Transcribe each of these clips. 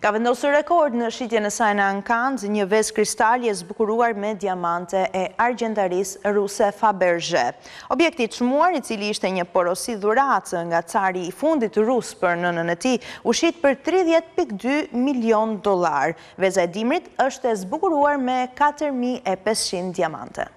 Ka vendosur rekord në shitjen e saj në Ankand, një vezë kristali e zbukuruar me diamante e argjentarisë ruse Fabergé. Objekti i çmuar, i cili ishte një porosi dhuratë nga cari i fundit rus për nënën e tij, u shit për $30.2 milion. Veza e dimrit është e zbukuruar me 4.500 diamante.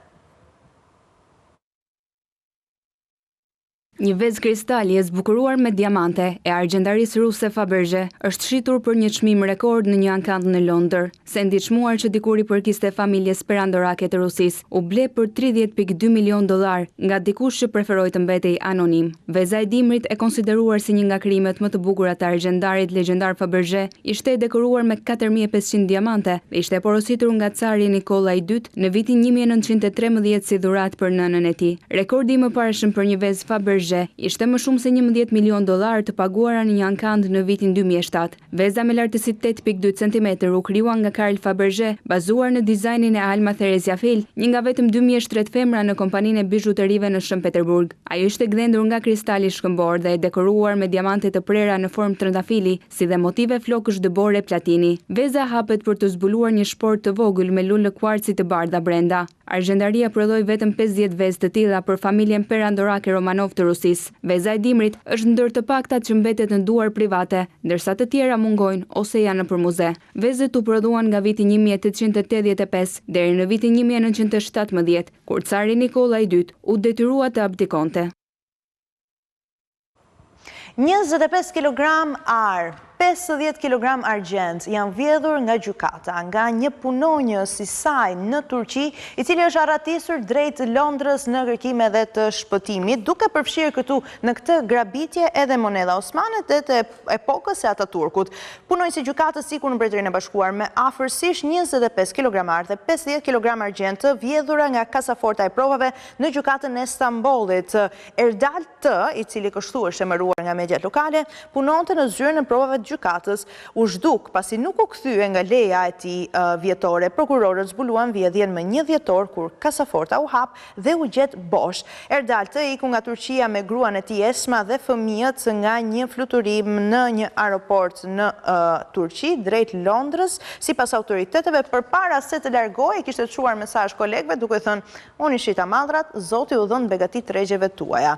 Një vezë kristali e zbukuruar me diamante e argjentarisë ruse Fabergé është shitur për një çmim rekord në një Ankand në Londër. Sendi i çmuar që dikur i përkiste familjes perandorake të Rusisë u ble për $30.2 milion nga dikush që preferoi të mbetej anonim. Veza e dimrit e konsideruar si një nga krimet më të bukura të argjentarit legjendar Fabergé ishte e dekoruar me 4.500 diamante dhe ishte porositur nga cari Nikola II në vitin 1913 si dhuratë për nënën e tij. Rekordi më parëshëm për një vezë Fabergé ishte më shumë se $11 milion të paguara në një Ankand në vitin 2007. Veza me lartësi 8.2 cm u krijuar nga Karl Fabergé, bazuar në dizajnin e Alma Theresia Fell, një nga vetëm 2007 femra në kompaninë e bizhuterive në Shën Peterburg. Ajo ishte gdhendur nga kristali shkëmbor dhe e dekoruar me diamante të prera në formë trëndafili, si dhe motive flokësh dëbore platini. Veza hapet për të zbuluar një shport të vogël me lulë kuarci të bardha brenda. Argjentaria prodhoi vetëm 50 vezë të tilla për familjen perandorake Romanov të Rusisë. Veza e dimrit është ndër të paktat që mbetet në duar private, ndërsa të tjera mungojnë ose janë nëpër muze. Vezët u prodhuan nga viti 1885 deri në vitin 1917, kur cari Nikola II u detyrua të abdikonte. 25 kg ar, 50 kg argjent janë vjedhur nga gjykata nga një punonjës si saj në Turqi, i cili është arratisur drejt Londrës në kërkim edhe të shpëtimit, duke përfshirë këtu në këtë grabitje edhe monedha osmane dhe të epokës së Ataturkut. Punonjësi i gjykatës sikur në Mbretërinë e Bashkuar me afërsisht 25 kg ar dhe 50 kg argjent të vjedhura nga kasaforta e provave në gjykatën e Stambollit. Erdal T, i cili kështu është emëruar nga mediat lokale, punonte në zyrën e provave gjykatës, u zhduk pasi nuk u kthye nga leja e tij vjetore. Prokurorët zbuluan vjedhjen më 1 dhjetor kur kasaforta u hap dhe u gjet bosh. Erdal T iku nga Turqia me gruan e tij Esma dhe fëmijët nga një fluturim në një aeroport në Turqi drejt Londrës. Sipas autoriteteve, përpara se të largohej, kishte çuar mesazh kolegëve duke thënë: "Unë i shita mallrat, Zoti u dhën begati tregjeve tuaja."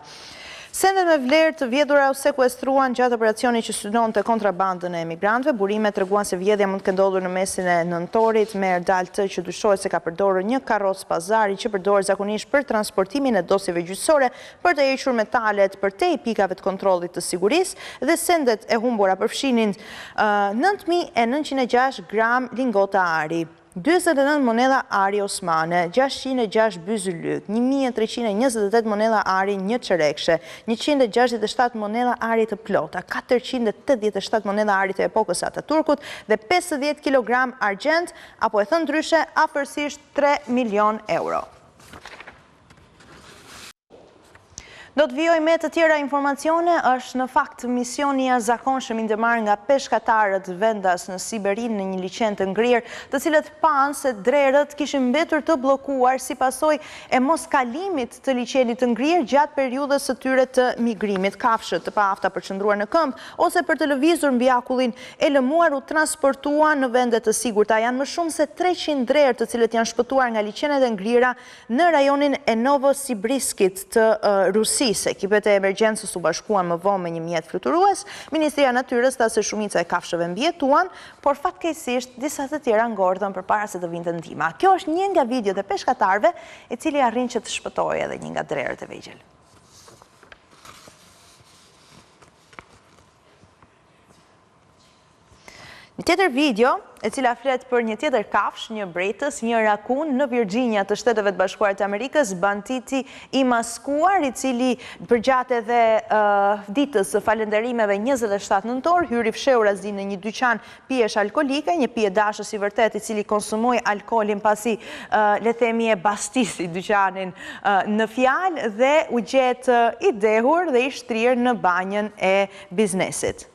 Sendet me vlerë të vjedhura u sekuestruan gjatë operacionit që synonte kontrabandën e emigrantëve. Burimet treguan se vjedhja mund të ketë ndodhur në mesin e nëntorit me Erdal T, që dyshohet se ka përdorur një karrocë pazari që përdoret zakonisht për transportimin e dosjeve gjyqësore për të hequr metalet përtej pikave të kontrollit të sigurisë, dhe sendet e humbura përfshinin 9.906 gram lingota ari, 49 monedha ari osmane, 606 byzylyk, 1328 monedha ari një çerekshe, 167 monedha ari të plota, 487 monedha ari të epokës së Ataturkut dhe 50 kg argjent, apo e thënë ndryshe, afërsisht 3 milion euro. Do të vijoj me të tjera informacione. Është në fakt misioni i jashtëzakonshëm i ndërmarrë nga peshkatarët vendas në Siberi në një liçen të ngrirë, të cilët panë se drerët kishin mbetur të bllokuar si pasojë e moskalimit të liçenit të ngrirë gjatë periudhës së tyre të migrimit. Kafshët të paafta përqendruar në këmbë ose për të lëvizur mbi akullin e lëmuar u transportuan në vende të sigurta. Janë më shumë se 300 drerë të cilët janë shpëtuar nga liçenet e ngrira në rajonin e Novosibriskit të Rusisë. Ekipet e emergjencës u bashkuan më vonë me një mjet fluturues. Ministria e Natyrës tha se shumica e kafshëve mbijetuan, por fatkeqësisht disa të tjera ngordhën përpara se të vinte ndihma. Kjo është një nga videot e peshkatarëve i cili arrin që të shpëtojë edhe një nga drerët e vegjël. Një tjetër video, e cila flet për një tjetër kafsh, një bretës, një rakun në Virginia të Shteteve të Bashkuara të Amerikës, banditi i maskuar, i cili përgjatë edhe ditës së falënderimeve 27 nëntor, hyri fshehur razi në një dyqan pijesh alkolike, një pije dashës i vërtet i cili konsumoi alkolin pasi le themi e bastisi dyqanin në fjalë dhe u gjet i dehur dhe i shtrirë në banjën e biznesit.